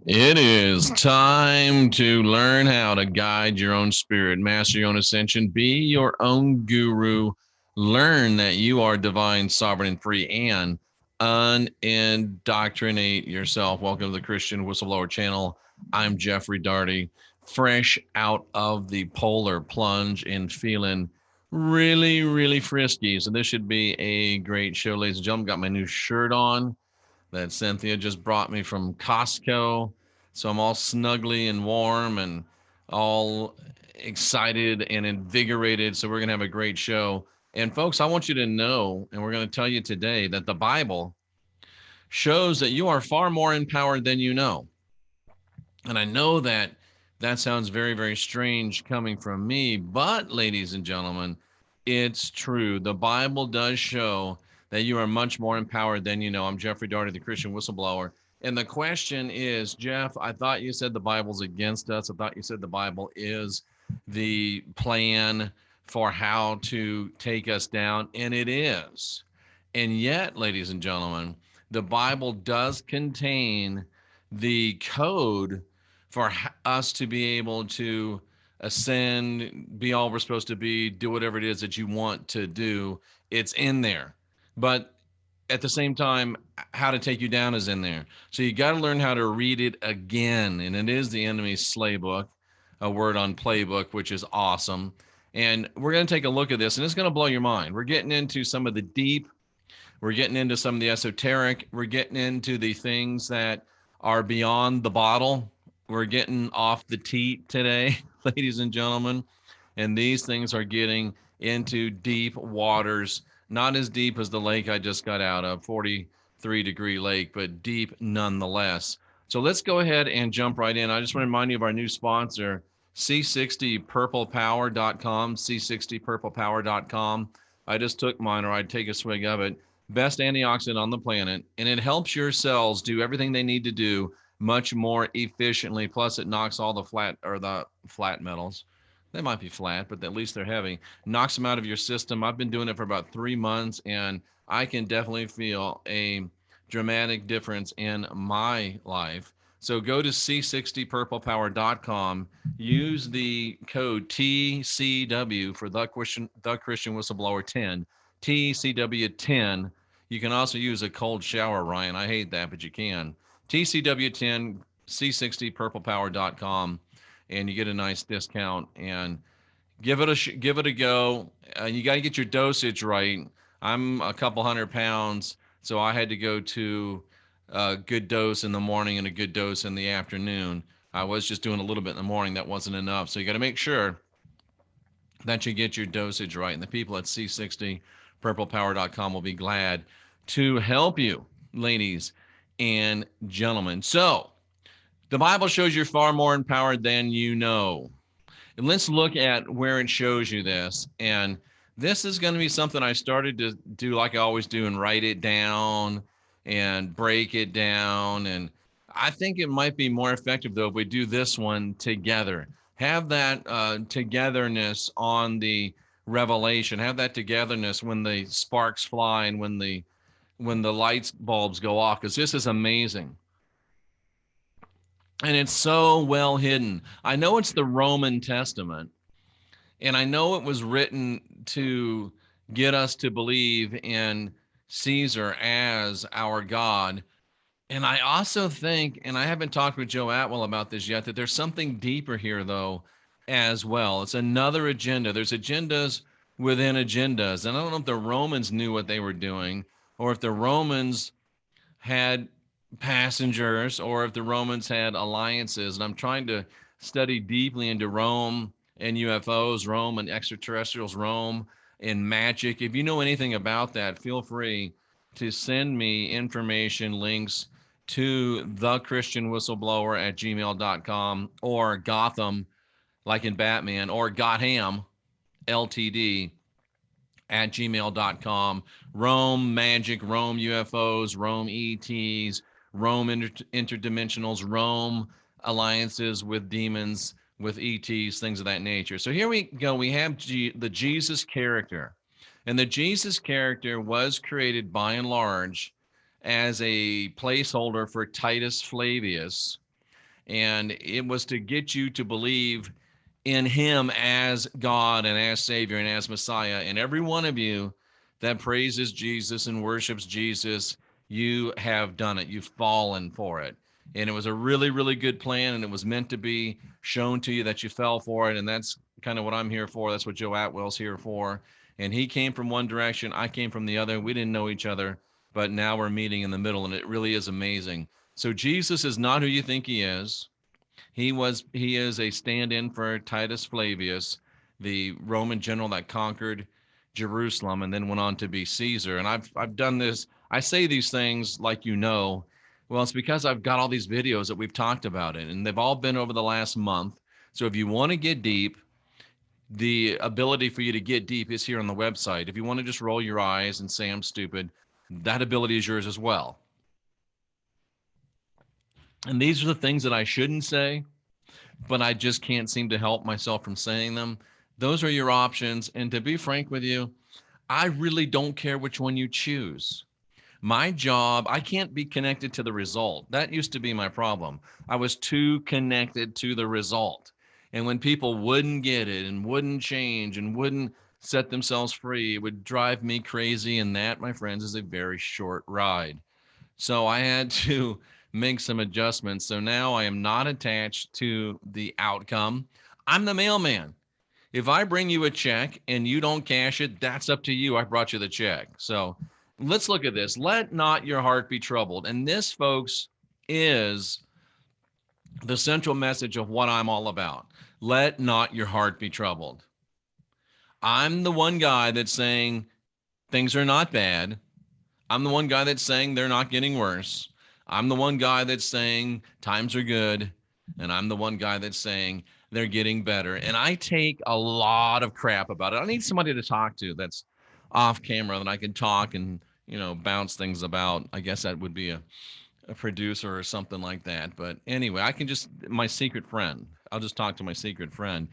It is time to learn how to guide your own spirit, master your own ascension, be your own guru, learn that you are divine, sovereign, and free, and unindoctrinate yourself. Welcome to the Christian Whistleblower channel. I'm Jeffrey Daugherty, fresh out of the polar plunge and feeling really, really frisky. So this should be a great show, ladies and gentlemen. Got my new shirt on that Cynthia just brought me from Costco. So I'm all snuggly and warm and all excited and invigorated. So we're going to have a great show. And folks, I want you to know, and we're going to tell you today that the Bible shows that you are far more empowered than you know. And I know that that sounds very, very strange coming from me, but ladies and gentlemen, it's true. The Bible does show that you are much more empowered than you know. I'm Jeffrey Daugherty, the Christian Whistleblower. And the question is, Jeff, I thought you said the Bible's against us. I thought you said the Bible is the plan for how to take us down, and it is. And yet, ladies and gentlemen, the Bible does contain the code for us to be able to ascend, be all we're supposed to be, do whatever it is that you want to do. It's in there. But at the same time, how to take you down is in there. So you got to learn how to read it again. And it is the enemy's slay book, a word on playbook, which is awesome. And we're going to take a look at this, and it's going to blow your mind. We're getting into some of the deep, we're getting into some of the esoteric, we're getting into the things that are beyond the bottle. We're getting off the teat today, ladies and gentlemen. And these things are getting into deep waters, not as deep as the lake I just got out of, 43-degree lake, but deep nonetheless. So let's go ahead and jump right in. I just want to remind you of our new sponsor, C60purplepower.com, C60purplepower.com. I just took mine, or I'd take a swig of it. Best antioxidant on the planet, and it helps your cells do everything they need to do much more efficiently. Plus, it knocks all the flat metals. They might be flat, but at least they're heavy. Knocks them out of your system. I've been doing it for about 3 months, and I can definitely feel a dramatic difference in my life. So go to c60purplepower.com. Use the code TCW for the Christian Whistleblower 10. TCW10. You can also use a cold shower, Ryan. I hate that, but you can. TCW10, C60purplepower.com, and you get a nice discount. And give it a go. You got to get your dosage right. I'm a couple 100 pounds, so I had to go to a good dose in the morning and a good dose in the afternoon. I was just doing a little bit in the morning. That wasn't enough. So you got to make sure that you get your dosage right. And the people at C60purplepower.com will be glad to help you, ladies and gentlemen. So the Bible shows you're far more empowered than you know. And let's look at where it shows you this. And this is going to be something I started to do like I always do, and write it down and break it down. And I think it might be more effective, though, if we do this one together. Have that togetherness on the revelation. Have that togetherness when the sparks fly and when the lights bulbs go off, because this is amazing. And it's so well hidden. I know it's the Roman Testament, and I know it was written to get us to believe in Caesar as our God. And I also think, and I haven't talked with Joe Atwell about this yet, that there's something deeper here, though, as well. It's another agenda. There's agendas within agendas. And I don't know if the Romans knew what they were doing, or if the Romans had passengers, or if the Romans had alliances. And I'm trying to study deeply into Rome and UFOs, Rome and extraterrestrials, Rome and magic. If you know anything about that, feel free to send me information, links to the Christian Whistleblower at gmail.com, or Gotham, like in Batman, or Gotham LTD at gmail.com. Rome magic, Rome UFOs, Rome ETs, Rome interdimensionals, Rome alliances with demons, with ETs, things of that nature. So here we go. We have the Jesus character. And the Jesus character was created by and large as a placeholder for Titus Flavius, And it was to get you to believe in him as God and as Savior and as Messiah. And every one of you that praises Jesus and worships Jesus, you have done it. You've fallen for it. And it was a really, really good plan. And it was meant to be shown to you that you fell for it. And that's kind of what I'm here for. That's what Joe Atwell's here for. And he came from one direction. I came from the other. We didn't know each other, but now we're meeting in the middle. And it really is amazing. So Jesus is not who you think he is. He is a stand-in for Titus Flavius, the Roman general that conquered Jerusalem and then went on to be Caesar. And I've done this. I say these things like well, it's because I've got all these videos that we've talked about it, and they've all been over the last month. So if you want to get deep, the ability for you to get deep is here on the website. If you want to just roll your eyes and say I'm stupid, that ability is yours as well. And these are the things that I shouldn't say, but I just can't seem to help myself from saying them. Those are your options. And to be frank with you, I really don't care which one you choose. My job, I can't be connected to the result. That used to be my problem. I was too connected to the result. And when people wouldn't get it and wouldn't change and wouldn't set themselves free, it would drive me crazy. And that, my friends, is a very short ride. So I had to make some adjustments. So now I am not attached to the outcome. I'm the mailman. If I bring you a check and you don't cash it, that's up to you. I brought you the check. So let's look at this. Let not your heart be troubled. And this, folks, is the central message of what I'm all about. Let not your heart be troubled. I'm the one guy that's saying things are not bad. I'm the one guy that's saying they're not getting worse. I'm the one guy that's saying times are good. And I'm the one guy that's saying they're getting better. And I take a lot of crap about it. I need somebody to talk to that's off camera that I can talk and, bounce things about. I guess that would be a producer or something like that. But anyway, I can my secret friend. I'll just talk to my secret friend.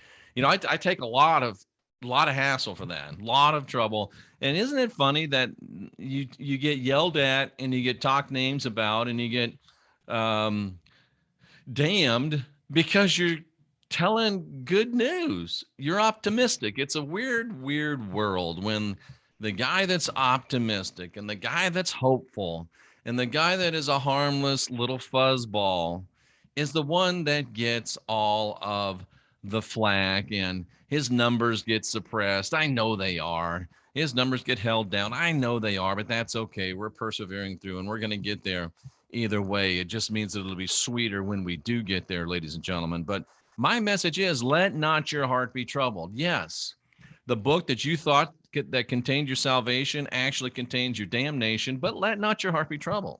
I take a lot of hassle for that, a lot of trouble. And isn't it funny that you get yelled at and you get talked names about and you get damned because you're telling good news. You're optimistic. It's a weird, weird world when the guy that's optimistic and the guy that's hopeful and the guy that is a harmless little fuzzball is the one that gets all of the flack, and his numbers get suppressed. I know they are. His numbers get held down. I know they are, but that's okay. We're persevering through, and we're going to get there either way. It just means that it'll be sweeter when we do get there, ladies and gentlemen. But my message is, let not your heart be troubled. Yes, the book that you thought that contained your salvation actually contains your damnation, but let not your heart be troubled.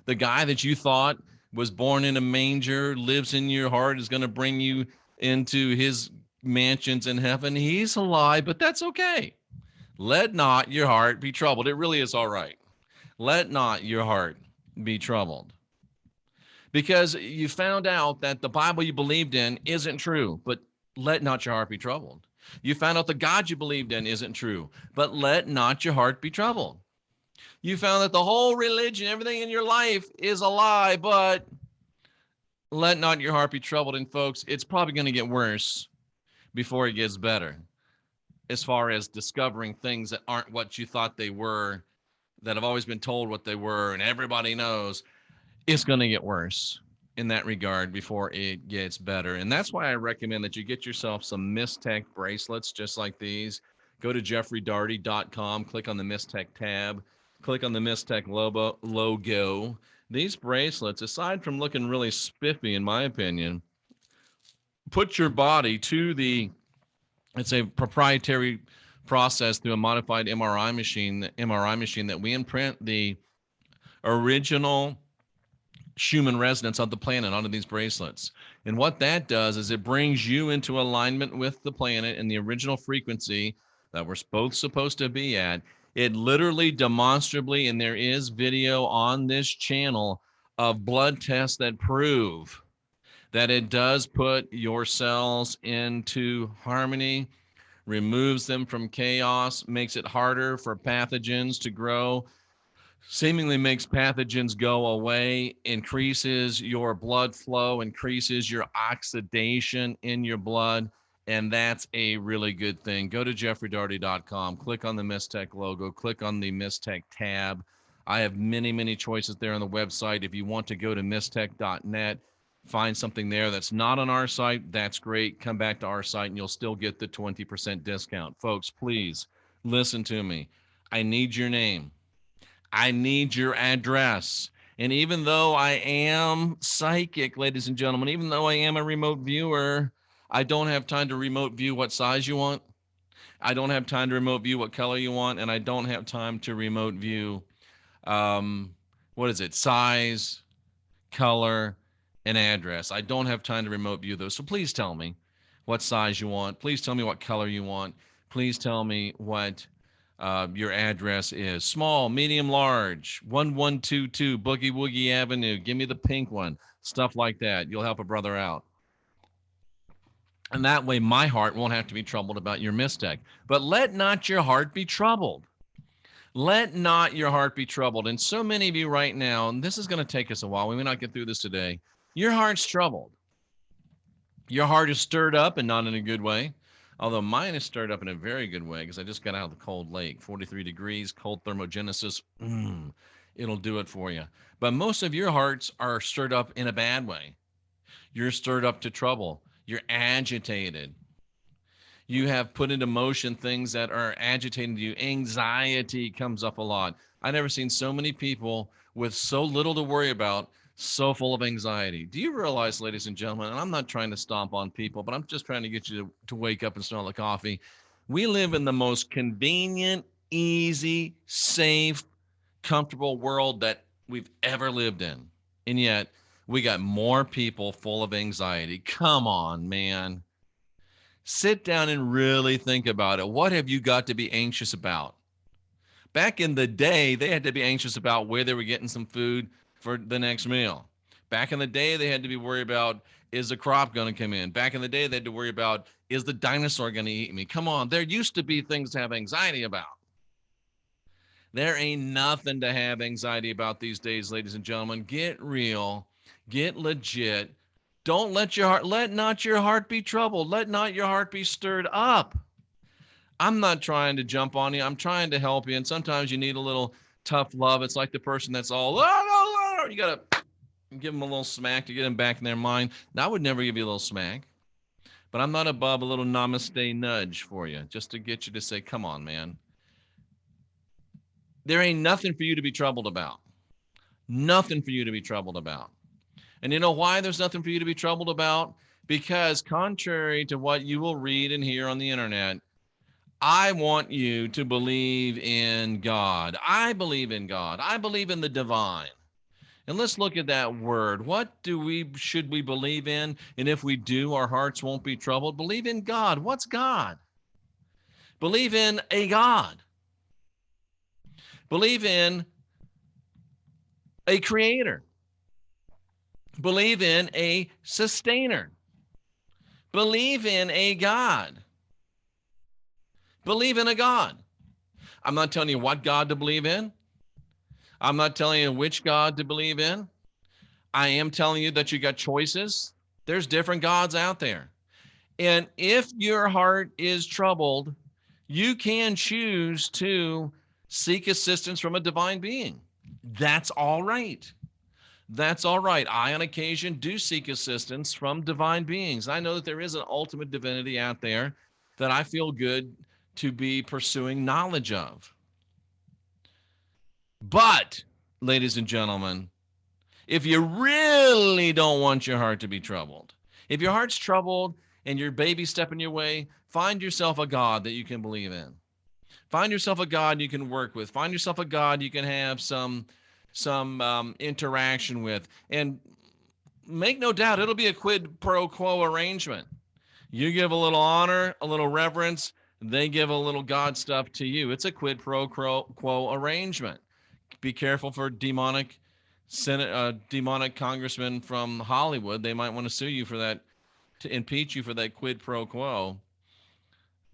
The guy that you thought was born in a manger, lives in your heart, is going to bring you into his mansions in heaven. He's a lie, but that's okay. Let not your heart be troubled. It really is all right. Let not your heart be troubled. Because you found out that the Bible you believed in isn't true, but let not your heart be troubled. You found out the God you believed in isn't true, but let not your heart be troubled. You found that the whole religion, everything in your life is a lie, but let not your heart be troubled. And folks, it's probably going to get worse before it gets better, as far as discovering things that aren't what you thought they were, that have always been told what they were, and everybody knows. It's going to get worse in that regard before it gets better. And that's why I recommend that you get yourself some Mystech bracelets just like these. Go to jeffreydaugherty.com, click on the Mystech tab, click on the Mystech logo. These bracelets, aside from looking really spiffy, in my opinion, put your body to it's a proprietary process through a modified MRI machine that we imprint the original Schumann resonance of the planet onto these bracelets. And what that does is it brings you into alignment with the planet and the original frequency that we're both supposed to be at. It literally demonstrably, and there is video on this channel of blood tests that prove that it does put your cells into harmony, removes them from chaos, makes it harder for pathogens to grow, seemingly makes pathogens go away, increases your blood flow, increases your oxidation in your blood, and that's a really good thing. Go to jeffreydaugherty.com, click on the Mistech logo, click on the Mistech tab. I have many, many choices there on the website. If you want to go to mistech.net, find something there that's not on our site, that's great. Come back to our site and you'll still get the 20% discount. Folks, please listen to me. I need your name. I need your address. And even though I am psychic, ladies and gentlemen, even though I am a remote viewer, I don't have time to remote view what size you want. I don't have time to remote view what color you want. And I don't have time to remote view, what is it, size, color, and address. I don't have time to remote view those. So please tell me what size you want. Please tell me what color you want. Please tell me what your address is. Small, medium, large, 1122 Boogie Woogie Avenue. Give me the pink one. Stuff like that. You'll help a brother out. And that way my heart won't have to be troubled about your mistake. But let not your heart be troubled. Let not your heart be troubled. And so many of you right now, and this is going to take us a while. We may not get through this today. Your heart's troubled. Your heart is stirred up and not in a good way. Although mine is stirred up in a very good way because I just got out of the cold lake, 43 degrees, cold thermogenesis. It'll do it for you. But most of your hearts are stirred up in a bad way. You're stirred up to trouble. You're agitated. You have put into motion things that are agitating you. Anxiety comes up a lot. I've never seen so many people with so little to worry about, so full of anxiety. Do you realize, ladies and gentlemen, and I'm not trying to stomp on people, but I'm just trying to get you to wake up and smell the coffee. We live in the most convenient, easy, safe, comfortable world that we've ever lived in. And yet we got more people full of anxiety. Come on, man. Sit down and really think about it. What have you got to be anxious about? Back in the day, they had to be anxious about where they were getting some food for the next meal. Back in the day, they had to be worried about, is the crop going to come in? Back in the day, they had to worry about, is the dinosaur going to eat me? Come on, there used to be things to have anxiety about. There ain't nothing to have anxiety about these days, ladies and gentlemen. Get real, get legit. Don't let not your heart be troubled. Let not your heart be stirred up. I'm not trying to jump on you. I'm trying to help you. And sometimes you need a little tough love. It's like the person that's all, you got to give them a little smack to get them back in their mind. Now, I would never give you a little smack, but I'm not above a little namaste nudge for you, just to get you to say, come on, man. There ain't nothing for you to be troubled about. Nothing for you to be troubled about. And you know why there's nothing for you to be troubled about? Because contrary to what you will read and hear on the internet, I want you to believe in God. I believe in God. I believe in the divine. And let's look at that word. What should we believe in? And if we do, our hearts won't be troubled. Believe in God. What's God? Believe in a God. Believe in a creator. Believe in a sustainer. Believe in a God. Believe in a God. I'm not telling you what God to believe in. I'm not telling you which God to believe in. I am telling you that you got choices. There's different gods out there. And if your heart is troubled, you can choose to seek assistance from a divine being. That's all right. That's all right. I, on occasion, do seek assistance from divine beings. I know that there is an ultimate divinity out there that I feel good to be pursuing knowledge of. But, ladies and gentlemen, if you really don't want your heart to be troubled, if your heart's troubled and your baby's stepping your way, find yourself a God that you can believe in. Find yourself a God you can work with. Find yourself a God you can have some interaction with. And make no doubt, it'll be a quid pro quo arrangement. You give a little honor, a little reverence, they give a little God stuff to you. It's a quid pro quo arrangement. Be careful for demonic congressmen from Hollywood. They might want to sue you for that, to impeach you for that quid pro quo.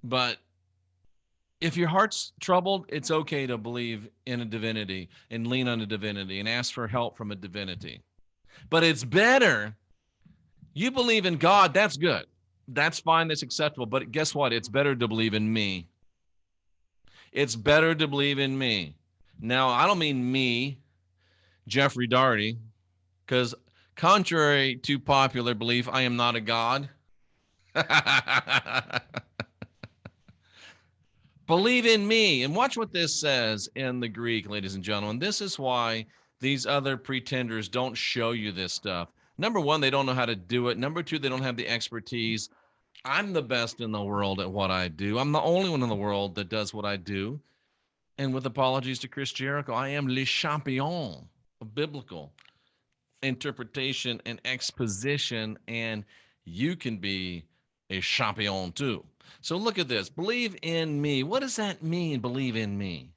But If your heart's troubled, it's okay to believe in a divinity and lean on a divinity and ask for help from a divinity. But it's better, you believe in God, that's good. That's fine, that's acceptable. But guess what? It's better to believe in me. It's better to believe in me. Now, I don't mean me, Jeffrey Daugherty, because contrary to popular belief, I am not a god. Believe in me. And watch what this says in the Greek, ladies and gentlemen. This is why these other pretenders don't show you this stuff. Number one, they don't know how to do it. Number two, they don't have the expertise. I'm the best in the world at what I do. I'm the only one in the world that does what I do. And with apologies to Chris Jericho, I am le champion of biblical interpretation and exposition, and you can be a champion too. So look at this. Believe in me. What does that mean, believe in me?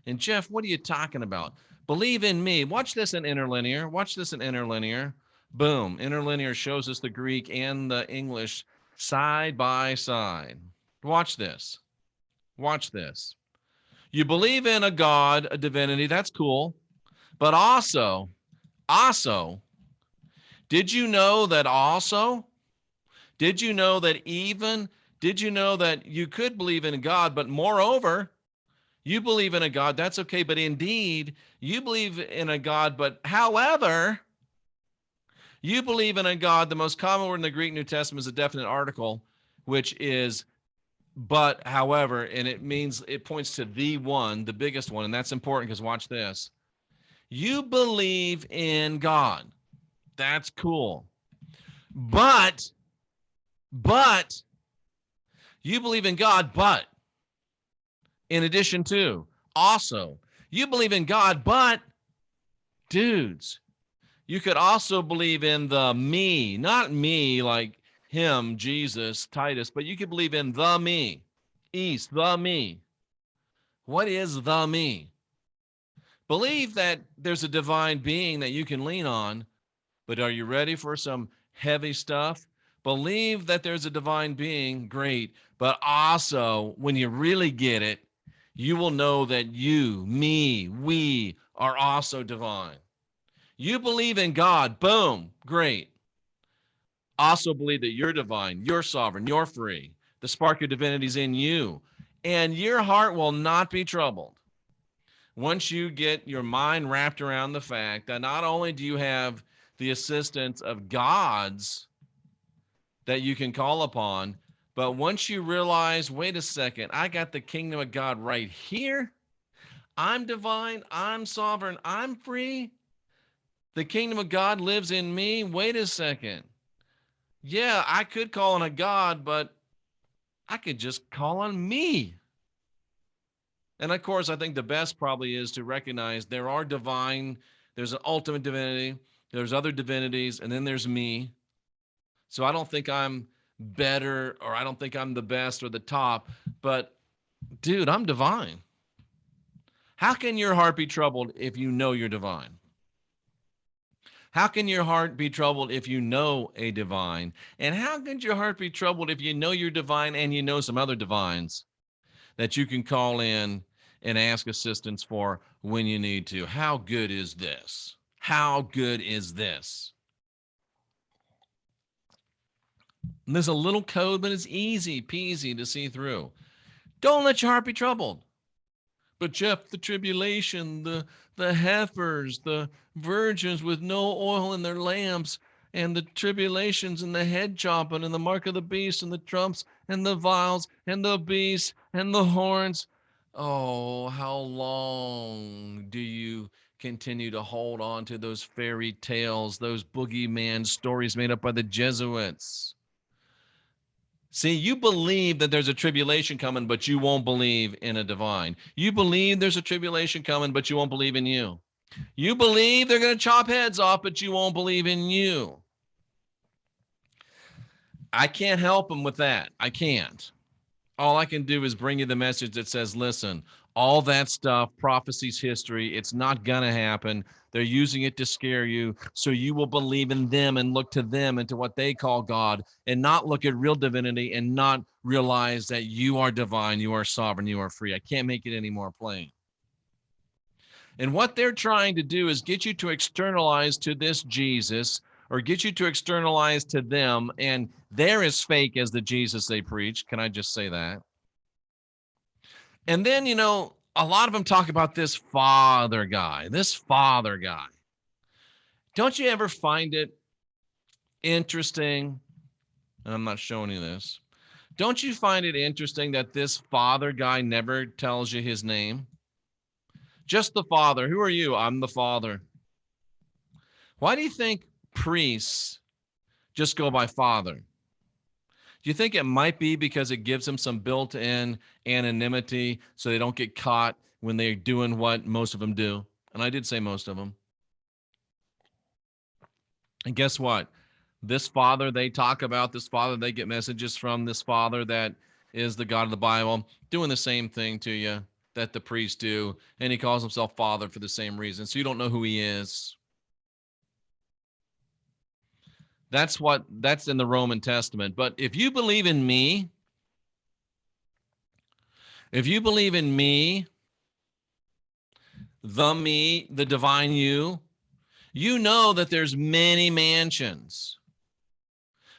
And Jeff, what are you talking about? Believe in me. Watch this in interlinear. Watch this in interlinear. Boom. Interlinear shows us the Greek and the English side by side. Watch this. Watch this. You believe in a God, a divinity. That's cool. But also, did you know that did you know that you could believe in a God, but moreover, you believe in a God, that's okay, but indeed, you believe in a God, but however, you believe in a God, the most common word in the Greek New Testament is a definite article, which is but, however, and it points to the one, the biggest one, and that's important because watch this. You believe in God. That's cool. But, you believe in God, but, in addition to, also, you believe in God, but, dudes, you could also believe in the me, not me like him, Jesus, Titus, but you could believe in the me, East, the me. What is the me? Believe that there's a divine being that you can lean on, but are you ready for some heavy stuff? Believe that there's a divine being, great, but also when you really get it, you will know that you, me, we are also divine. You believe in God, boom, great. Also believe that you're divine, you're sovereign, you're free. The spark of divinity is in you, and your heart will not be troubled. Once you get your mind wrapped around the fact that not only do you have the assistance of gods that you can call upon, but once you realize, wait a second, I got the kingdom of God right here. I'm divine, I'm sovereign, I'm free. The kingdom of God lives in me. Wait a second. Yeah, I could call on a God, but I could just call on me. And of course, I think the best probably is to recognize there's an ultimate divinity, there's other divinities, and then there's me. So I don't think I'm better, or I don't think I'm the best or the top, but dude, I'm divine. How can your heart be troubled if you know you're divine? How can your heart be troubled if you know a divine? And how can your heart be troubled if you know you're divine and you know some other divines that you can call in and ask assistance for when you need to? How good is this? How good is this? And there's a little code, but it's easy peasy to see through. Don't let your heart be troubled. But Jeff, the tribulation, the heifers, the virgins with no oil in their lamps, and the tribulations and the head chopping and the mark of the beast and the trumps and the vials and the beast and the horns. Oh, how long do you continue to hold on to those fairy tales, those boogeyman stories made up by the Jesuits? See, you believe that there's a tribulation coming, but you won't believe in a divine. You believe there's a tribulation coming, but you won't believe in you. You believe they're going to chop heads off, but you won't believe in you. I can't help them with that. I can't. All I can do is bring you the message that says, listen, All that stuff, prophecy's history, it's not going to happen. They're using it to scare you so you will believe in them and look to them and to what they call God and not look at real divinity and not realize that you are divine, you are sovereign, you are free. I can't make it any more plain. And what they're trying to do is get you to externalize to this Jesus or get you to externalize to them, and they're as fake as the Jesus they preach. Can I just say that? And then, a lot of them talk about this father guy. Don't you ever find it interesting? And I'm not showing you this. Don't you find it interesting that this father guy never tells you his name? Just the father. Who are you? I'm the father. Why do you think priests just go by father? Do you think it might be because it gives them some built-in anonymity so they don't get caught when they're doing what most of them do? And I did say most of them. And guess what? This father they talk about, this father they get messages from, this father that is the God of the Bible, doing the same thing to you that the priests do. And he calls himself father for the same reason. So you don't know who he is. That's in the Roman Testament. But if you believe in me, the divine you know that there's many mansions.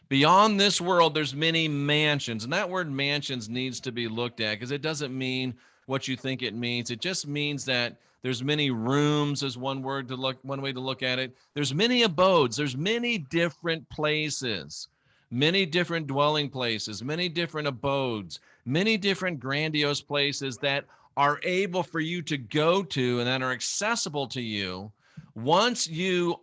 Beyond this world, there's many mansions. And that word mansions needs to be looked at because it doesn't mean what you think it means. It just means that there's many rooms is one way to look at it. There's many abodes. There's many different places, many different dwelling places, many different abodes, many different grandiose places that are able for you to go to and that are accessible to you once you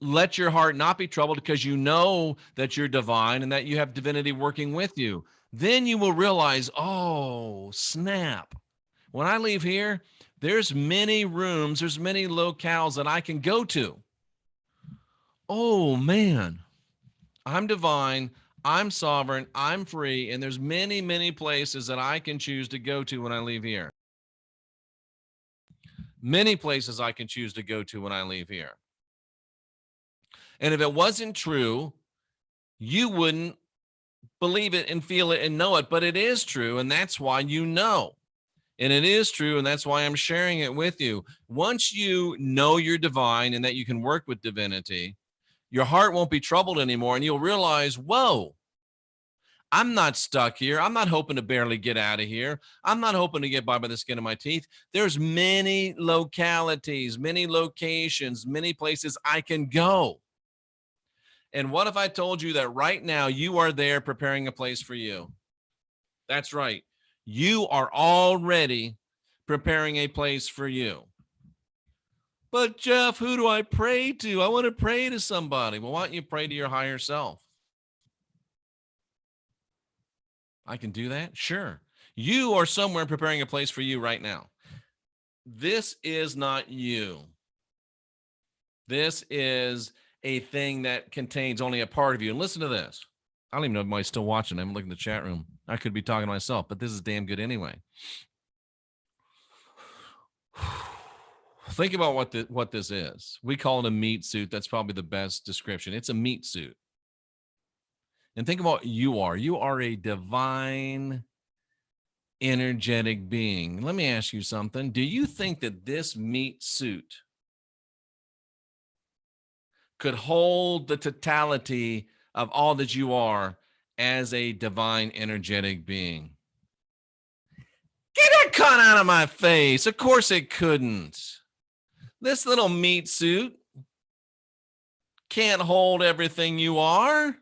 let your heart not be troubled because you know that you're divine and that you have divinity working with you. Then you will realize, oh, snap. When I leave here, there's many rooms, there's many locales that I can go to. Oh, man, I'm divine, I'm sovereign, I'm free, and there's many, many places that I can choose to go to when I leave here. Many places I can choose to go to when I leave here. And if it wasn't true, you wouldn't believe it and feel it and know it, but it is true, and that's why you know. And it is true, and that's why I'm sharing it with you. Once you know you're divine and that you can work with divinity, your heart won't be troubled anymore, and you'll realize, whoa, I'm not stuck here. I'm not hoping to barely get out of here. I'm not hoping to get by the skin of my teeth. There's many localities, many locations, many places I can go. And what if I told you that right now you are there preparing a place for you? That's right. You are already preparing a place for you. But Jeff, who do I pray to? I want to pray to somebody. Well, why don't you pray to your higher self? I can do that? Sure. You are somewhere preparing a place for you right now. This is not you. This is a thing that contains only a part of you. And listen to this. I don't even know if anybody's still watching. I'm looking at the chat room. I could be talking to myself, but this is damn good anyway. Think about what this is. We call it a meat suit. That's probably the best description. It's a meat suit. And think about what you are. You are a divine, energetic being. Let me ask you something. Do you think that this meat suit could hold the totality of all that you are as a divine, energetic being? Get that cunt out of my face. Of course it couldn't. This little meat suit can't hold everything you are.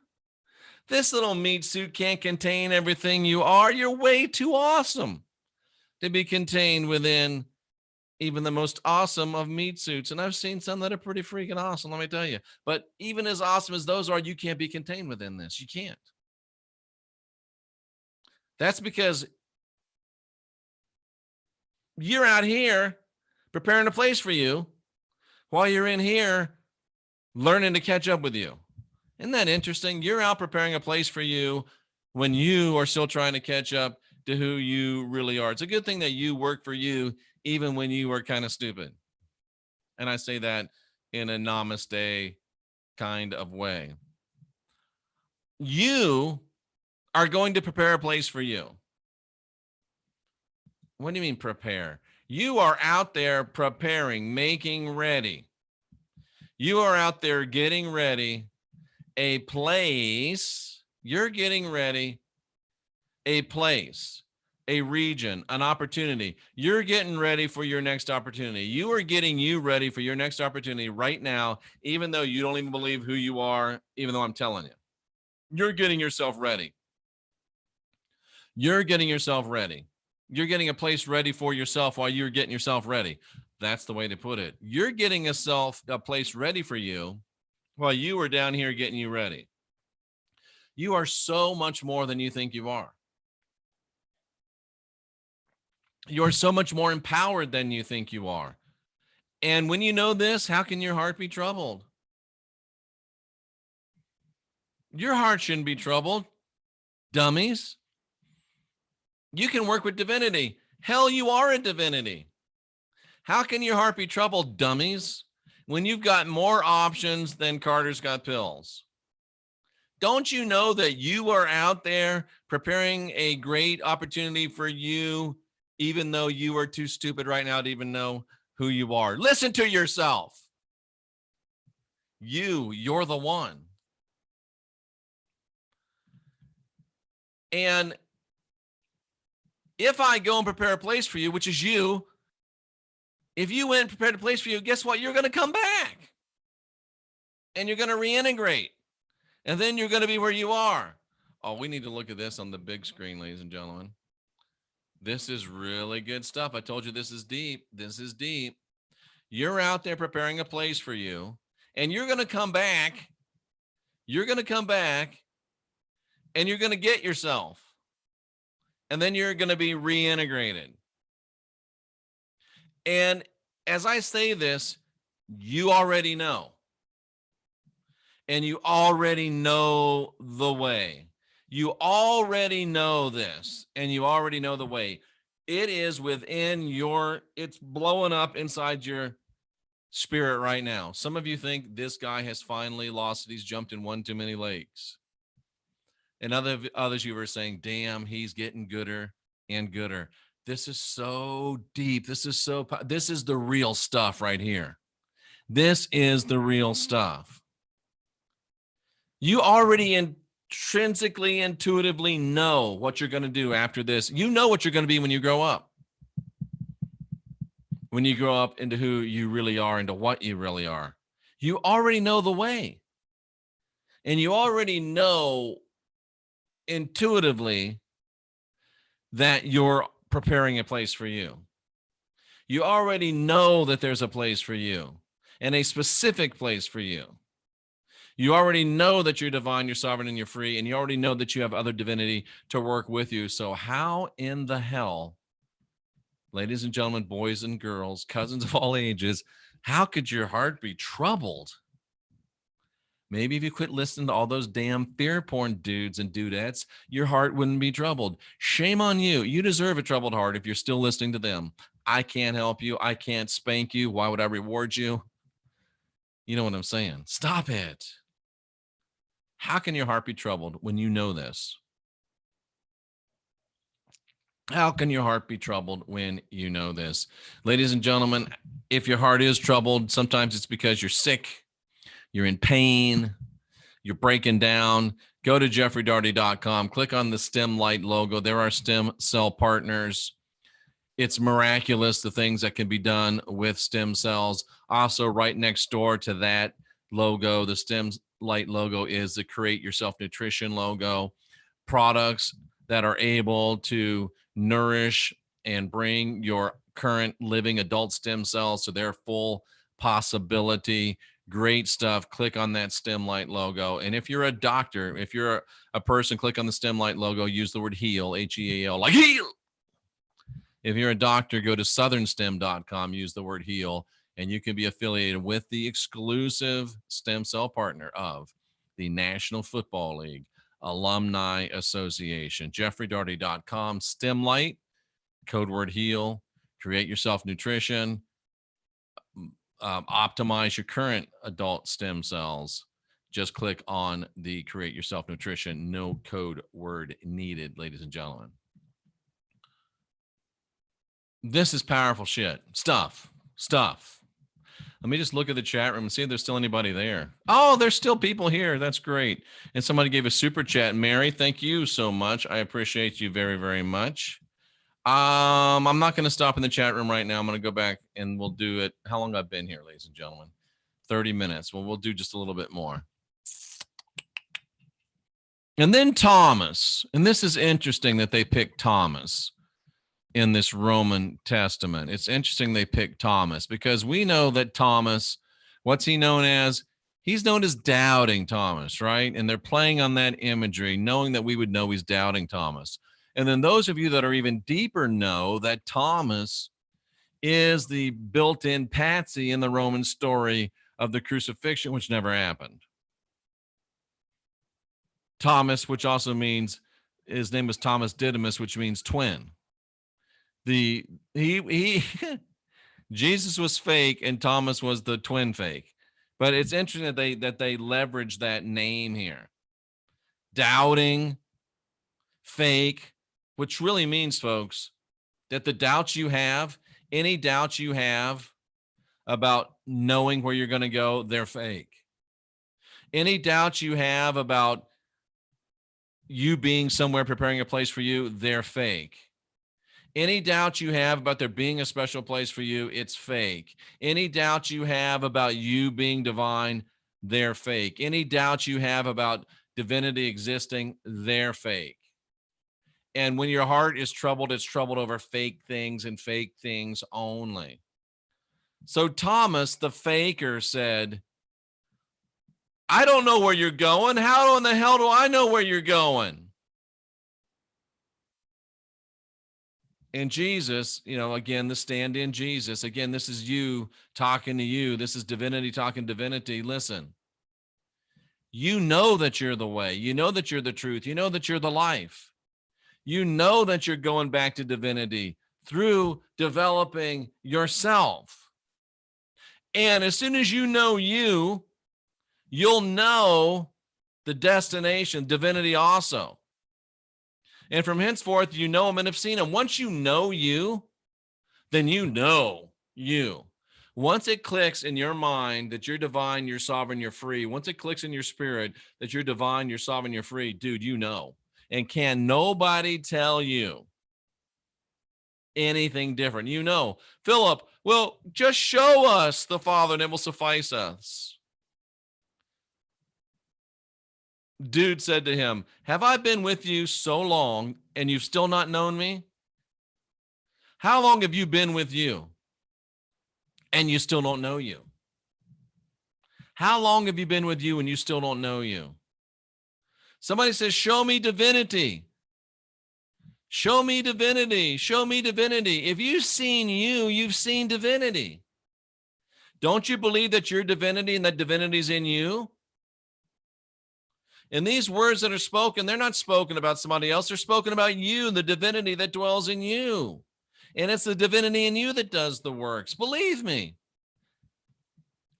This little meat suit can't contain everything you are. You're way too awesome to be contained within even the most awesome of meat suits. And I've seen some that are pretty freaking awesome, let me tell you. But even as awesome as those are, you can't be contained within this. You can't. That's because you're out here preparing a place for you while you're in here learning to catch up with you. Isn't that interesting? You're out preparing a place for you when you are still trying to catch up to who you really are. It's a good thing that you work for you, even when you are kind of stupid. And I say that in a namaste kind of way. You are going to prepare a place for you. What do you mean prepare? You are out there preparing, making ready. You are out there getting ready a place. You're getting ready a place, a region, an opportunity. You're getting ready for your next opportunity. You are getting you ready for your next opportunity right now, even though you don't even believe who you are, even though I'm telling you. You're getting yourself ready. You're getting yourself ready. You're getting a place ready for yourself while you're getting yourself ready. That's the way to put it. You're getting a place ready for you while you are down here getting you ready. You are so much more than you think you are. You are so much more empowered than you think you are. And when you know this, how can your heart be troubled? Your heart shouldn't be troubled, dummies. You can work with divinity. Hell, you are a divinity. How can your heart be troubled, dummies, when you've got more options than Carter's got pills? Don't you know that you are out there preparing a great opportunity for you, even though you are too stupid right now to even know who you are? Listen to yourself. You're the one. And if I go and prepare a place for you, which is you, if you went and prepared a place for you, guess what? You're going to come back and you're going to reintegrate. And then you're going to be where you are. Oh, we need to look at this on the big screen, ladies and gentlemen. This is really good stuff. I told you this is deep. This is deep. You're out there preparing a place for you, and you're going to come back. You're going to come back, and you're going to get yourself. And then you're going to be reintegrated. And as I say this, you already know. And you already know the way. You already know this, and you already know the way. It is within it's blowing up inside your spirit right now. Some of you think this guy has finally lost it. He's jumped in one too many lakes. And others you were saying, damn, he's getting gooder and gooder. This is so deep. This is the real stuff right here. This is the real stuff. You already intrinsically, intuitively know what you're going to do after this. You know what you're going to be when you grow up. When you grow up into who you really are, into what you really are. You already know the way. And you already know intuitively that you're preparing a place for you. You already know that there's a place for you and a specific place for you. You already know that you're divine, you're sovereign, and you're free, and you already know that you have other divinity to work with you. So how in the hell, ladies and gentlemen, boys and girls, cousins of all ages, how could your heart be troubled? Maybe if you quit listening to all those damn fear porn dudes and dudettes, your heart wouldn't be troubled. Shame on you. You deserve a troubled heart if you're still listening to them. I can't help you. I can't spank you. Why would I reward you? You know what I'm saying? Stop it. How can your heart be troubled when you know this? How can your heart be troubled when you know this? Ladies and gentlemen, if your heart is troubled, sometimes it's because you're sick, you're in pain, you're breaking down. Go to jeffreydaugherty.com, click on the stem light logo. There are stem cell partners. It's miraculous, the things that can be done with stem cells. Also, right next door to that logo, the stem light logo, is the Create Yourself Nutrition logo. Products that are able to nourish and bring your current living adult stem cells to their full possibility. Great stuff. Click on that stem light logo. And if you're a doctor, if you're a person, click on the stem light logo, use the word heal, HEAL, like heal. If you're a doctor, go to southernstem.com, use the word heal, and you can be affiliated with the exclusive stem cell partner of the National Football League, Alumni Association. JeffreyDaugherty.com, STEMLIGHT, code word HEAL, create yourself nutrition, optimize your current adult stem cells. Just click on the create yourself nutrition, no code word needed, ladies and gentlemen. This is powerful shit. Stuff. Let me just look at the chat room and see if there's still anybody there. Oh, there's still people here. That's great. And somebody gave a super chat. Mary, thank you so much. I appreciate you very, very much. I'm not going to stop in the chat room right now. I'm going to go back and we'll do it. How long I've been here, ladies and gentlemen? 30 minutes. Well, we'll do just a little bit more. And then Thomas. And this is interesting that they picked Thomas in this Roman Testament. It's interesting they picked Thomas because we know that Thomas, what's he known as? He's known as Doubting Thomas, right? And they're playing on that imagery, knowing that we would know he's Doubting Thomas. And then those of you that are even deeper know that Thomas is the built-in patsy in the Roman story of the crucifixion, which never happened. Thomas, which also means, his name was Thomas Didymus, which means twin. Jesus was fake and Thomas was the twin fake. But it's interesting that they leverage that name here. Doubting, fake, which really means, folks, that the doubts you have, any doubts you have about knowing where you're going to go, they're fake. Any doubts you have about you being somewhere preparing a place for you, they're fake. Any doubt you have about there being a special place for you, it's fake. Any doubt you have about you being divine, they're fake. Any doubt you have about divinity existing, they're fake. And when your heart is troubled, it's troubled over fake things and fake things only. So Thomas, the faker, said, I don't know where you're going. How in the hell do I know where you're going? And Jesus, again, the stand-in Jesus, again, this is you talking to you. This is divinity talking divinity. Listen, you know that you're the way. You know that you're the truth. You know that you're the life. You know that you're going back to divinity through developing yourself. And as soon as you know you'll know the destination, divinity also. And from henceforth, you know him and have seen him. Once you know you, then you know you. Once it clicks in your mind that you're divine, you're sovereign, you're free. Once it clicks in your spirit that you're divine, you're sovereign, you're free, dude, you know. And can nobody tell you anything different? You know. Philip, well, just show us the Father and it will suffice us. Dude said to him, have I been with you so long and you've still not known me? How long have you been with you and you still don't know you? How long have you been with you and you still don't know you? Somebody says, show me divinity. Show me divinity. Show me divinity. If you've seen you, you've seen divinity. Don't you believe that you're divinity and that divinity's in you? And these words that are spoken, they're not spoken about somebody else. They're spoken about you, the divinity that dwells in you. And it's the divinity in you that does the works. Believe me.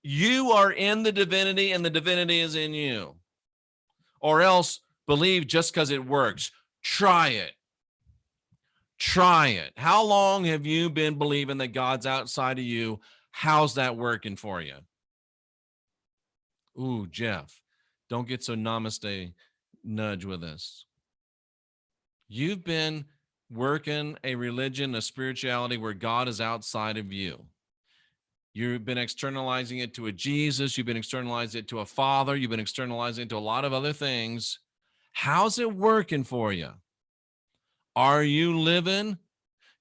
You are in the divinity and the divinity is in you. Or else believe just because it works. Try it. Try it. How long have you been believing that God's outside of you? How's that working for you? Ooh, Jeff. Don't get so namaste nudge with us. You've been working a religion, a spirituality where God is outside of you. You've been externalizing it to a Jesus. You've been externalizing it to a Father. You've been externalizing it to a lot of other things. How's it working for you? Are you living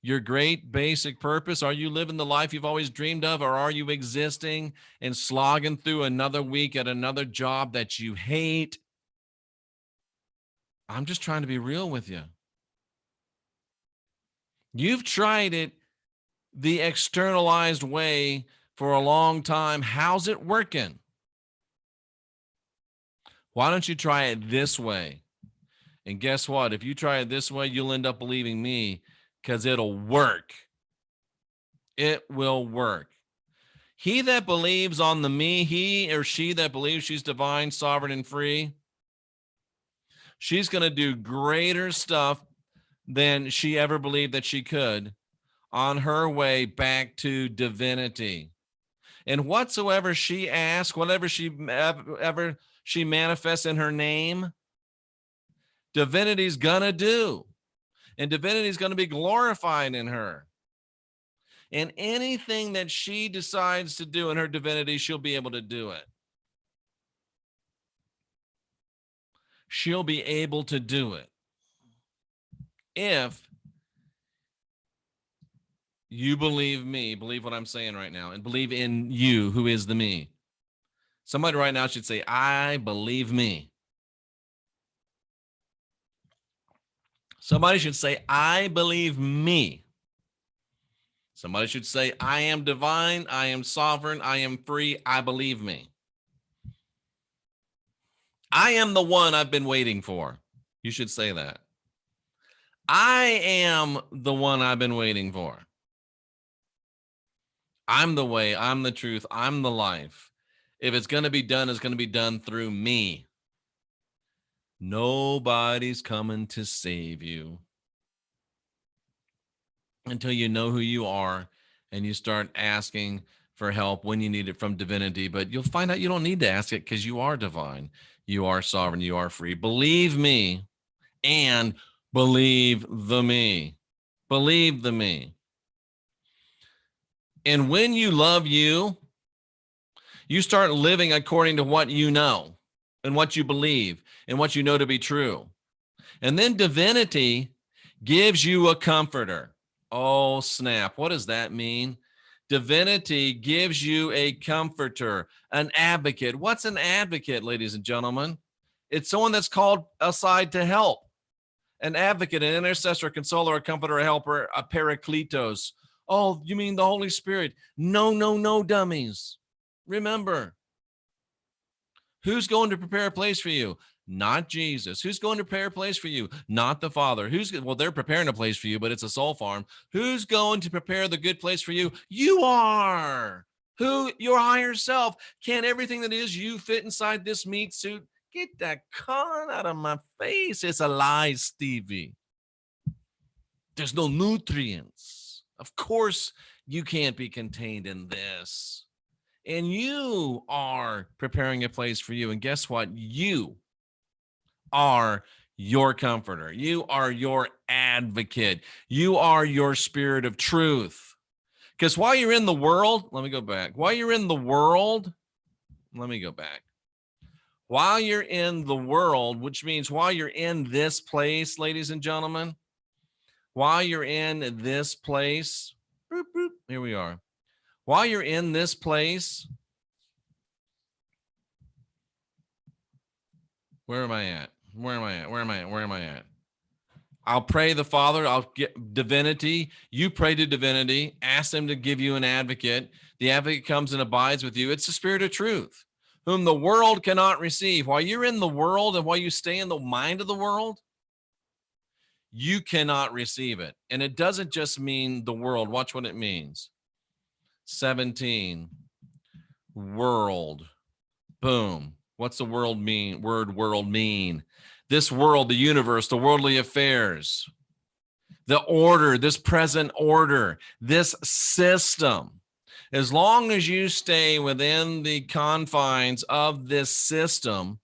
your great basic purpose? Are you living the life you've always dreamed of? Or are you existing and slogging through another week at another job that you hate? I'm just trying to be real with you. You've tried it the externalized way for a long time. How's it working? Why don't you try it this way? And guess what? If you try it this way, you'll end up believing me because it'll work. It will work. He that believes on the me, he or she that believes she's divine, sovereign, and free, she's going to do greater stuff than she ever believed that she could on her way back to divinity. And whatsoever she asks, whatever she manifests in her name, divinity's going to do. And divinity's going to be glorified in her. And anything that she decides to do in her divinity, she'll be able to do it. She'll be able to do it. If you believe me, believe what I'm saying right now, and believe in you, who is the me. Somebody right now should say, I believe me. Somebody should say, I believe me. Somebody should say, I am divine, I am sovereign, I am free, I believe me. I am the one I've been waiting for. You should say that. I am the one I've been waiting for. I'm the way, I'm the truth, I'm the life. If it's going to be done, it's going to be done through me. Nobody's coming to save you until you know who you are and you start asking for help when you need it from divinity. But you'll find out you don't need to ask it because you are divine. You are sovereign. You are free. Believe me and believe the me. Believe the me. And when you love you, you start living according to what you know and what you believe and what you know to be true. And then divinity gives you a comforter. Oh, snap. What does that mean? Divinity gives you a comforter, an advocate. What's an advocate, ladies and gentlemen? It's someone that's called aside to help. An advocate, an intercessor, a consoler, a comforter, a helper, a parakletos. Oh, you mean the Holy Spirit? No, dummies. Remember, who's going to prepare a place for you? Not Jesus. Who's going to prepare a place for you? Not the Father. Well, they're preparing a place for you, but it's a soul farm. Who's going to prepare the good place for you? You are. Your higher self. Can everything that is you fit inside this meat suit? Get that con out of my face. It's a lie, Stevie. There's no nutrients. Of course, you can't be contained in this. And you are preparing a place for you. And guess what? You are your comforter. You are your advocate. You are your spirit of truth. Because while you're in the world, let me go back. While you're in the world, let me go back. While you're in the world, which means while you're in this place, ladies and gentlemen, while you're in this place, boop, boop, here we are. While you're in this place, where am I at? Where am I at? I'll pray the Father. I'll get divinity. You pray to divinity. Ask them to give you an advocate. The advocate comes and abides with you. It's the Spirit of truth, whom the world cannot receive. While you're in the world and while you stay in the mind of the world, you cannot receive it. And it doesn't just mean the world. Watch what it means. 17, world. Boom. What's the world mean? World mean? This world, the universe, the worldly affairs, the order, this present order, this system. As long as you stay within the confines of this system,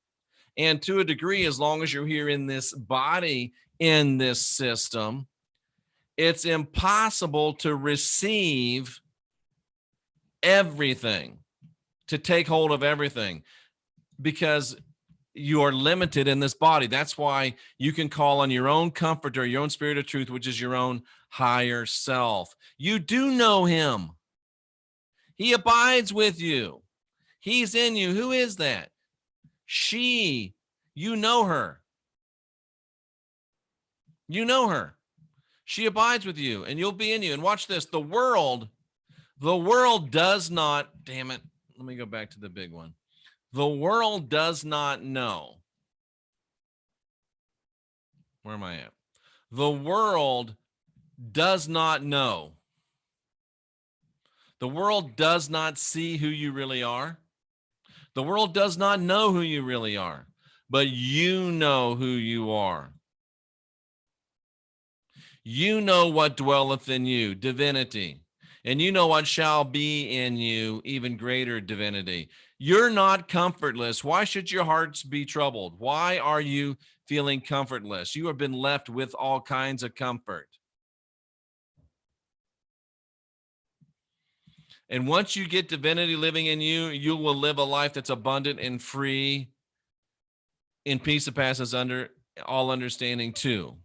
and to a degree, as long as you're here in this body, in this system, it's impossible to receive everything, to take hold of everything, because you are limited in this body. That's why you can call on your own comforter, your own spirit of truth, which is your own higher self. You do know him. He abides with you. He's in you. Who is that? She. You know her. You know her. She abides with you, and you'll be in you. And watch this. The world does not, damn it. Let me go back to the big one. The world does not know Where am I at? The world does not know. The world does not see who you really are. The world does not know who you really are, but you know who you are. You know what dwelleth in you, divinity, and you know what shall be in you, even greater divinity. You're not comfortless. Why should your hearts be troubled? Why are you feeling comfortless? You have been left with all kinds of comfort. And once you get divinity living in you, you will live a life that's abundant and free in peace that passes under all understanding too.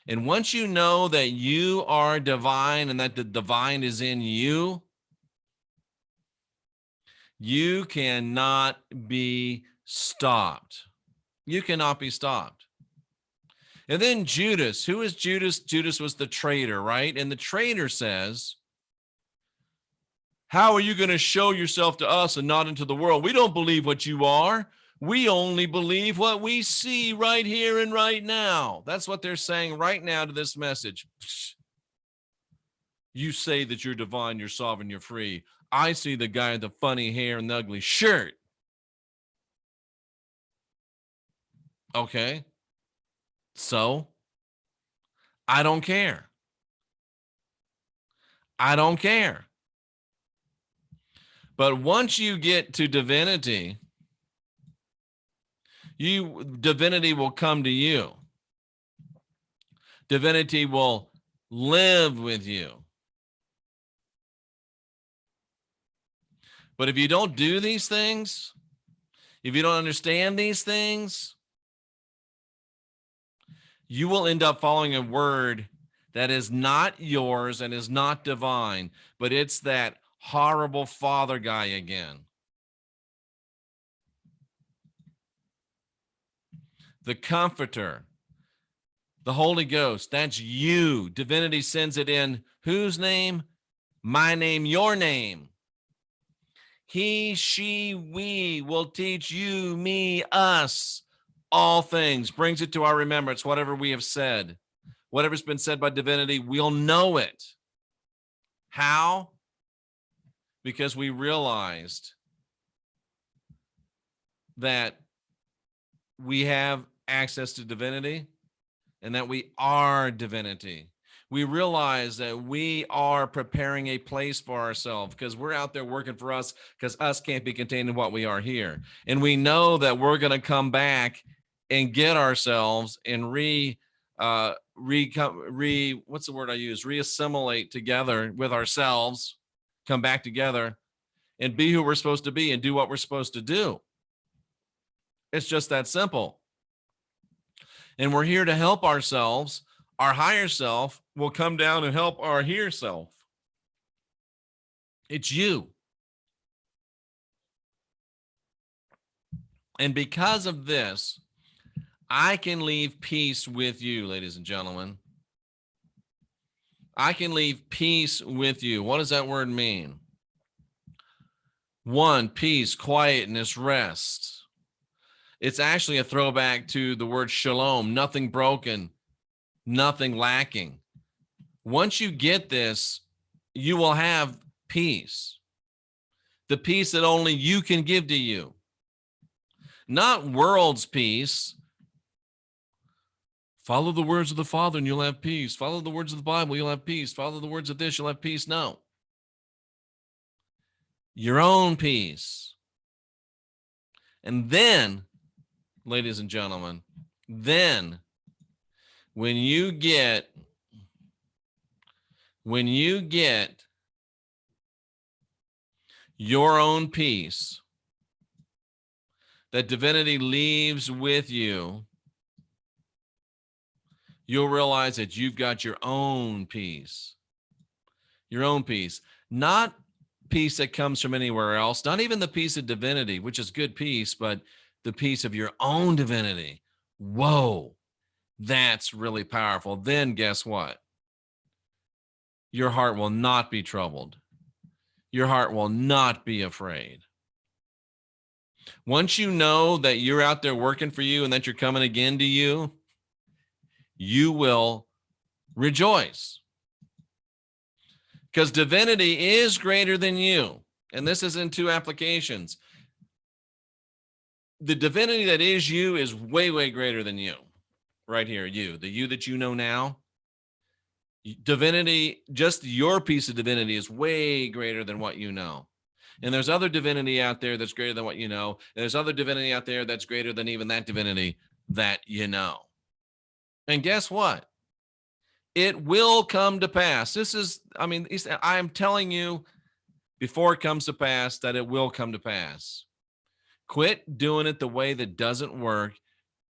And once you know that you are divine and that the divine is in you, you cannot be stopped. You cannot be stopped. And then Judas, who is Judas? Judas was the traitor, right? And the traitor says, how are you going to show yourself to us and not into the world? We don't believe what you are. We only believe what we see right here and right now. That's what they're saying right now to this message. You say that you're divine, you're sovereign, you're free. I see the guy with the funny hair and the ugly shirt. Okay. So I don't care. I don't care. But once you get to divinity, divinity will come to you. Divinity will live with you. But if you don't do these things, if you don't understand these things, you will end up following a word that is not yours and is not divine, but it's that horrible father guy again. The comforter, the Holy Ghost, that's you. Divinity sends it in whose name? My name, your name. He, she, we will teach you, me, us, all things, brings it to our remembrance, whatever we have said. Whatever's been said by divinity, we'll know it. How? Because we realized that we have access to divinity and that we are divinity. We realize that we are preparing a place for ourselves because we're out there working for us because us can't be contained in what we are here. And we know that we're going to come back and get ourselves and what's the word I use? Reassimilate together with ourselves, come back together and be who we're supposed to be and do what we're supposed to do. It's just that simple. And we're here to help ourselves. Our higher self will come down and help our here self. It's you. And because of this, I can leave peace with you, ladies and gentlemen. I can leave peace with you. What does that word mean? One, peace, quietness, rest. It's actually a throwback to the word shalom, nothing broken, nothing lacking. Once you get this, you will have peace. The peace that only you can give to you. Not world's peace. Follow the words of the Father and you'll have peace. Follow the words of the Bible, you'll have peace. Follow the words of this, you'll have peace. No. Your own peace. And then, ladies and gentlemen, then when you get your own peace that divinity leaves with you, you'll realize that you've got your own peace. Your own peace. Not peace that comes from anywhere else, not even the peace of divinity, which is good peace, but the peace of your own divinity. Whoa, that's really powerful. Then guess what? Your heart will not be troubled. Your heart will not be afraid. Once you know that you're out there working for you and that you're coming again to you, you will rejoice. Because divinity is greater than you. And this is in two applications. The divinity that is you is way, way greater than you. Right here, you. The you that you know now. Divinity, just your piece of divinity is way greater than what you know. And there's other divinity out there that's greater than what you know. And there's other divinity out there that's greater than even that divinity that you know. And guess what? It will come to pass. This is, I mean, I'm telling you before it comes to pass that it will come to pass. Quit doing it the way that doesn't work.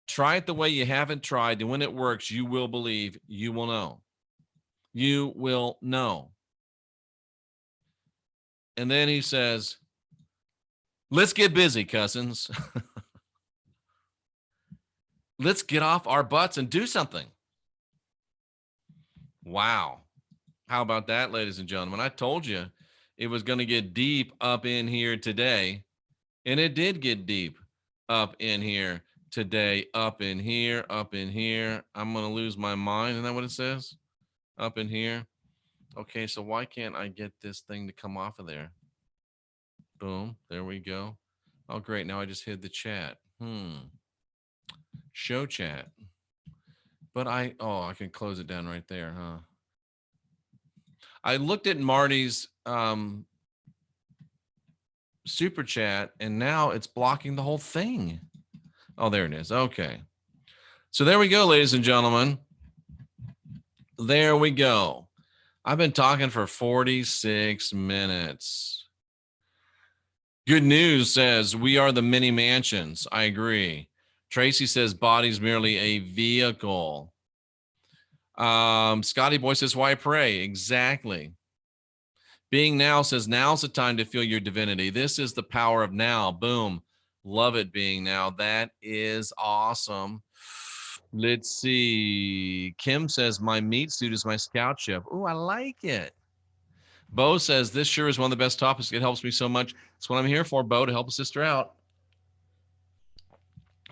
Try it the way you haven't tried. And when it works, you will believe, you will know. You will know. And then he says, let's get busy, cousins. Let's get off our butts and do something. Wow. How about that, ladies and gentlemen? I told you it was going to get deep up in here today. And it did get deep up in here today. Up in here, up in here. I'm going to lose my mind. Isn't that what it says? Up in here. Okay, so why can't I get this thing to come off of there? Boom. There we go. Oh, great. Now I just hid the chat. Show chat. But I can close it down right there, huh? I looked at Marty's super chat and now it's blocking the whole thing. Oh, there it is. Okay. So there we go, ladies and gentlemen. There we go. I've been talking for 46 minutes. Good news says we are the many mansions. I agree. Tracy says body's merely a vehicle. Scotty Boy says, why pray? Exactly. Being Now says, now's the time to feel your divinity. This is the power of now. Boom. Love it, Being Now. That is awesome. Let's see. Kim says, my meat suit is my scout ship. Oh, I like it. Bo says, this sure is one of the best topics. It helps me so much. That's what I'm here for, Bo, to help a sister out.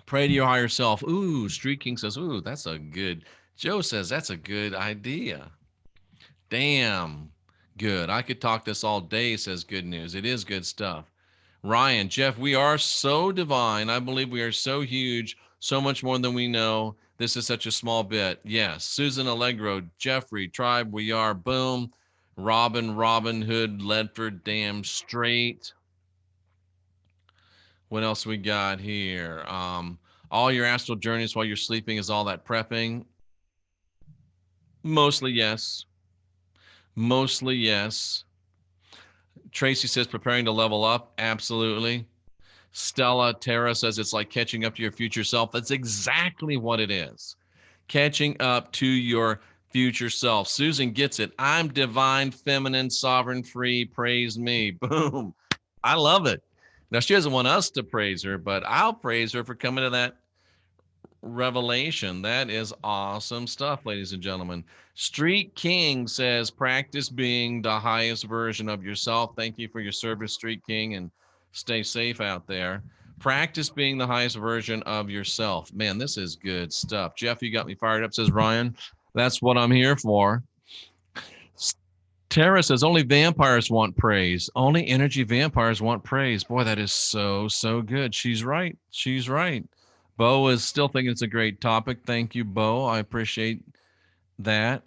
Pray to your higher self. Ooh, Street King says, ooh, that's a good. Joe says, that's a good idea. Damn good. I could talk this all day, says Good News. It is good stuff. Ryan, Jeff, we are so divine. I believe we are so huge, so much more than we know. This is such a small bit. Yes. Susan Allegro, Jeffrey, Tribe, we are. Boom. Robin Hood, Ledford, damn straight. What else we got here? All your astral journeys while you're sleeping, is all that prepping? Mostly yes. Mostly yes. Tracy says preparing to level up. Absolutely. Stella Tara says it's like catching up to your future self. That's exactly what it is. Catching up to your future self. Susan gets it. I'm divine, feminine, sovereign, free. Praise me. Boom. I love it. Now, she doesn't want us to praise her, but I'll praise her for coming to that revelation. That is awesome stuff, ladies and gentlemen. Street King says, practice being the highest version of yourself. Thank you for your service, Street King, and stay safe out there. Practice being the highest version of yourself. Man, this is good stuff. Jeff, you got me fired up, says Ryan. That's what I'm here for. Tara says, only vampires want praise. Only energy vampires want praise. Boy, that is so, so good. She's right. She's right. Bo is still thinking it's a great topic. Thank you, Bo. I appreciate that.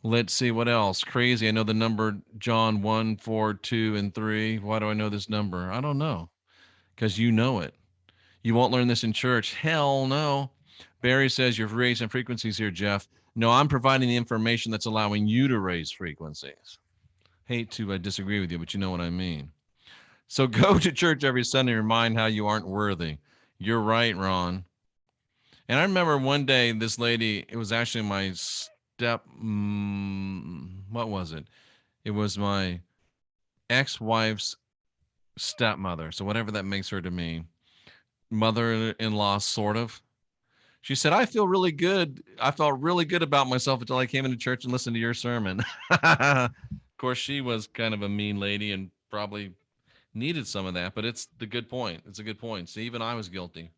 Let's see what else. Crazy. I know the number John 1, 4, 2, and 3. Why do I know this number? I don't know. Because you know it. You won't learn this in church. Hell no. Barry says you're raising frequencies here, Jeff. No, I'm providing the information that's allowing you to raise frequencies. Hate to disagree with you, but you know what I mean. So go to church every Sunday and remind how you aren't worthy. You're right, Ron. And I remember one day this lady, it was actually my what was it? It was my ex-wife's stepmother. So whatever that makes her to me. Mother-in-law, sort of. She said, I feel really good. I felt really good about myself until I came into church and listened to your sermon. Of course, she was kind of a mean lady and probably needed some of that, but it's the good point. It's a good point. See, even I was guilty.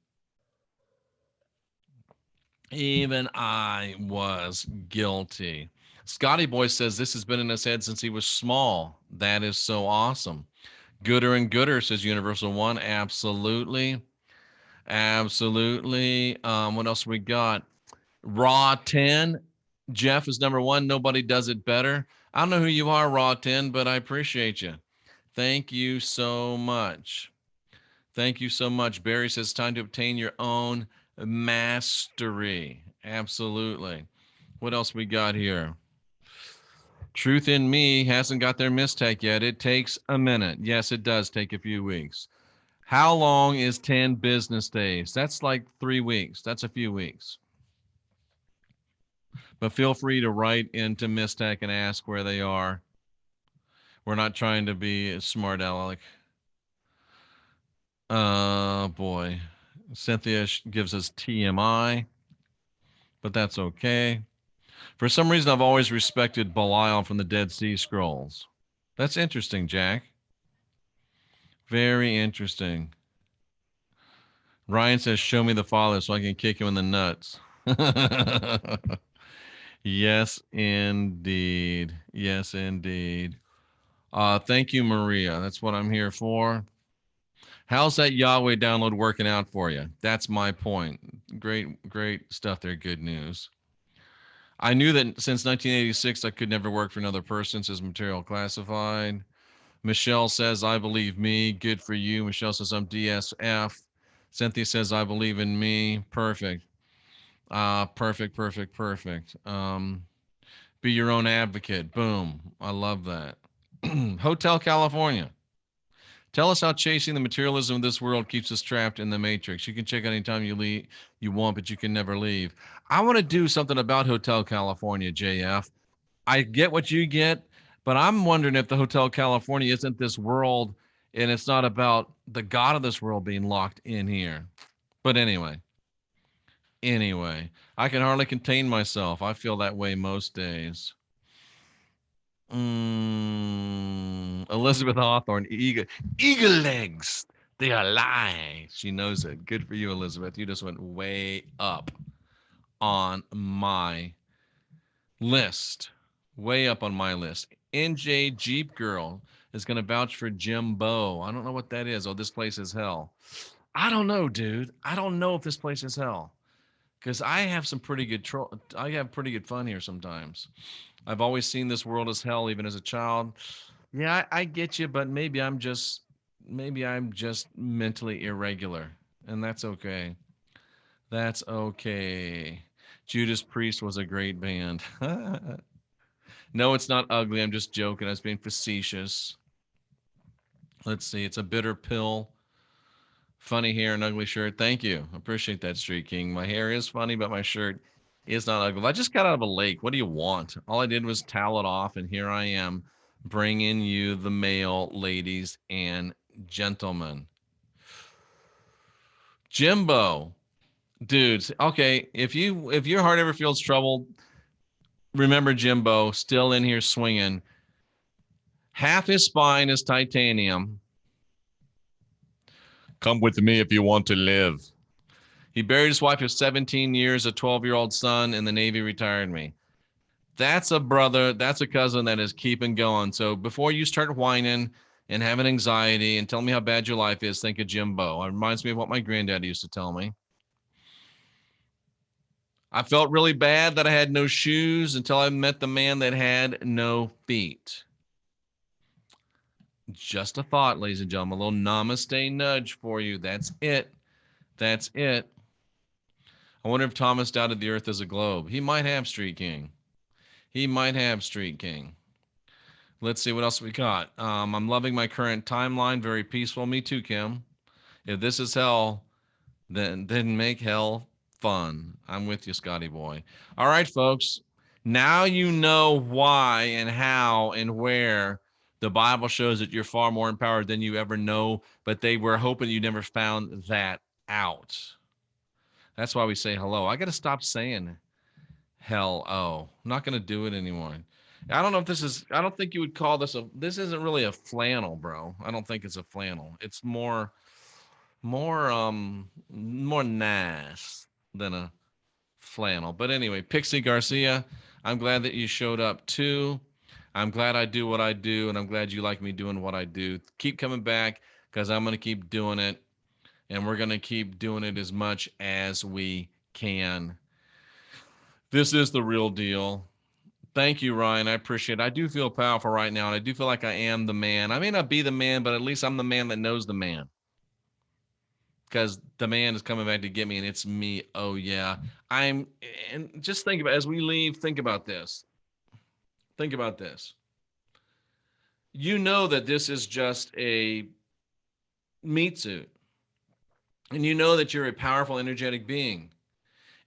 Even I was guilty. Scotty Boy says this has been in his head since he was small. That is so awesome. Gooder and Gooder says Universal One. Absolutely. Absolutely. What else we got? Raw 10. Jeff is number one. Nobody does it better. I don't know who you are, Raw 10, but I appreciate you. Thank you so much. Thank you so much. Barry says time to obtain your own mastery. Absolutely. What else we got here? Truth in Me hasn't got their mistake yet. It takes a minute. Yes, it does take a few weeks. How long is 10 business days? That's like 3 weeks. That's a few weeks. But feel free to write into Mistech and ask where they are. We're not trying to be smart aleck. Boy. Cynthia gives us TMI, but that's okay. For some reason, I've always respected Belial from the Dead Sea Scrolls. That's interesting, Jack. Very interesting. Ryan says, show me the Father so I can kick him in the nuts. Yes, indeed. Yes, indeed. Thank you, Maria. That's what I'm here for. How's that Yahweh download working out for you? That's my point. Great stuff there. Good news. I knew that since 1986, I could never work for another person, says Material Classified. Michelle says, I believe me. Good for you. Michelle says, I'm DSF. Cynthia says, I believe in me. Perfect. Perfect. Be your own advocate. Boom. I love that. Hotel California. Tell us how chasing the materialism of this world keeps us trapped in the matrix. You can check anytime you want, but you can never leave. I want to do something about Hotel California, JF. I get what you get, but I'm wondering if the Hotel California isn't this world and it's not about the God of this world being locked in here. But anyway, I can hardly contain myself. I feel that way most days. Elizabeth Hawthorne, eagle legs. They are lies. She knows it. Good for you, Elizabeth. You just went way up on my list. Way up on my list. NJ Jeep Girl is going to vouch for Jimbo. I don't know what that is. Oh, this place is hell. I don't know, dude. I don't know if this place is hell because I have some pretty good I have pretty good fun here sometimes. I've always seen this world as hell, even as a child. Yeah, I get you, but maybe I'm just mentally irregular, and that's okay. That's okay. Judas Priest was a great band. No, it's not ugly. I'm just joking. I was being facetious. Let's see. It's a bitter pill. Funny hair and ugly shirt. Thank you. Appreciate that, Street King. My hair is funny, but my shirt is not ugly. I just got out of a lake. What do you want? All I did was towel it off, and here I am bringing you the mail, ladies and gentlemen. Jimbo, dudes. Okay, if your heart ever feels troubled, remember Jimbo still in here swinging. Half his spine is titanium. Come with me if you want to live. He buried his wife of 17 years, a 12-year-old son, and the Navy retired me. That's a brother, that's a cousin that is keeping going. So before you start whining and having anxiety and tell me how bad your life is, think of Jimbo. It reminds me of what my granddad used to tell me. I felt really bad that I had no shoes until I met the man that had no feet. Just a thought, ladies and gentlemen. A little namaste nudge for you. That's it. That's it. I wonder if Thomas doubted the earth as a globe. He might have, Street King. He might have, Street King. Let's see what else we got. I'm loving my current timeline. Very peaceful. Me too, Kim. If this is hell, then make hell fun. I'm with you, Scotty boy. All right, folks. Now you know why and how and where the Bible shows that you're far more empowered than you ever know, but they were hoping you never found that out. That's why we say hello. I got to stop saying hell. Oh, I'm not going to do it anymore. I don't know if I don't think you would call this isn't really a flannel, bro. I don't think it's a flannel. It's more nice than a flannel. But anyway, Pixie Garcia, I'm glad that you showed up too. I'm glad I do what I do, and I'm glad you like me doing what I do. Keep coming back, because I'm going to keep doing it, and we're going to keep doing it as much as we can. This is the real deal. Thank you, Ryan. I appreciate it. I do feel powerful right now, and I do feel like I am the man. I may not be the man, but at least I'm the man that knows the man. Because the man is coming back to get me, and it's me. Oh, yeah. And just think about, as we leave, think about this. Think about this. You know that this is just a meat suit. And you know that you're a powerful, energetic being.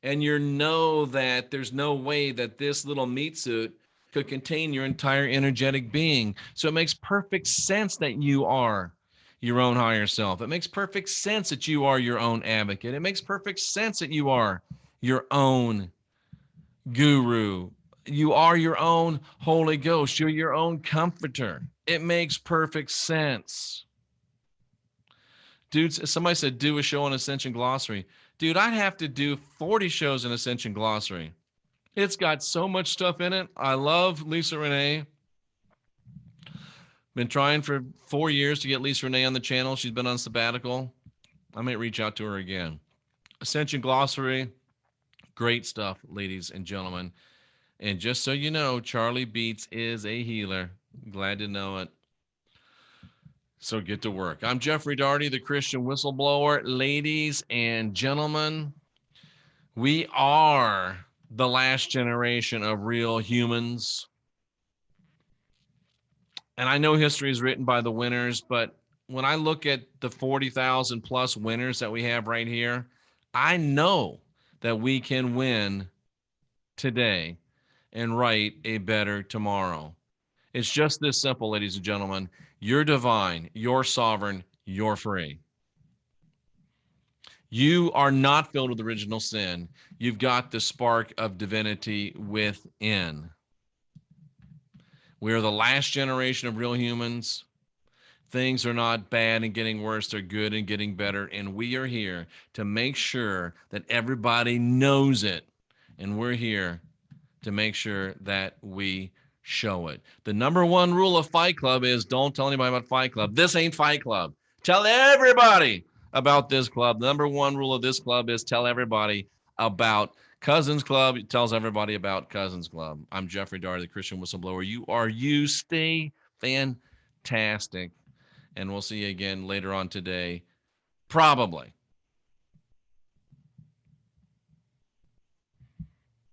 And you know that there's no way that this little meat suit could contain your entire energetic being. So it makes perfect sense that you are your own higher self. It makes perfect sense that you are your own advocate. It makes perfect sense that you are your own guru. You are your own Holy Ghost. You're your own comforter. It makes perfect sense. Dude, somebody said do a show on Ascension Glossary. Dude, I'd have to do 40 shows in Ascension Glossary. It's got so much stuff in it. I love Lisa Renee. Been trying for 4 years to get Lisa Renee on the channel. She's been on sabbatical. I might reach out to her again. Ascension Glossary, great stuff, ladies and gentlemen. And just so you know, Charlie Beats is a healer. Glad to know it. So get to work. I'm Jeffrey Daugherty, the Christian Whistleblower. Ladies and gentlemen, we are the last generation of real humans. And I know history is written by the winners, but when I look at the 40,000 plus winners that we have right here, I know that we can win today and write a better tomorrow. It's just this simple, ladies and gentlemen. You're divine, you're sovereign, you're free. You are not filled with original sin. You've got the spark of divinity within. We are the last generation of real humans. Things are not bad and getting worse. They're good and getting better. And we are here to make sure that everybody knows it. And we're here to make sure that we show it. The number one rule of Fight Club is don't tell anybody about Fight Club. This ain't Fight Club. Tell everybody about this club. The number one rule of this club is tell everybody about Cousins Club. It tells everybody about Cousins Club. I'm Jeffrey Daugherty, the Christian Whistleblower. You are you. Stay fantastic. And we'll see you again later on today. Probably.